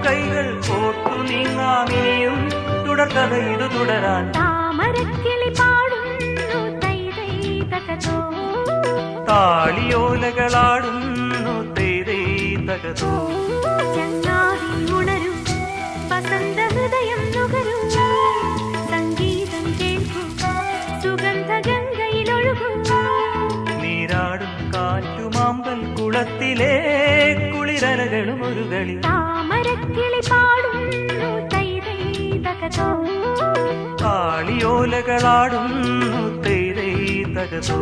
കൈകൾ കോർത്തു നീങ്ങാമിനിയും തുടർക്കഥ ഇത് തുടരാൻ താമരക്കിളി പാടുന്നു തൈ തൈ തകതോ താളിയോലകളാടുന്നു തൈ തൈ തകതോ ചങ്ങാതി ഉണരും വസന്ത ഹൃദയം നുകരും സംഗീതം കേൾക്കും സുഗന്ധ ഗംഗയിലൊഴുകൂ നീരാടും കാറ്റുമാമ്പൽ കുളത്തിലെ കുളിരലകളും ഒരു കളി താമരക്കിളി പാടുന്നു തൈ തൈ തകതോ താളിയോലകളാടുന്നു തൈ തൈ തകതോ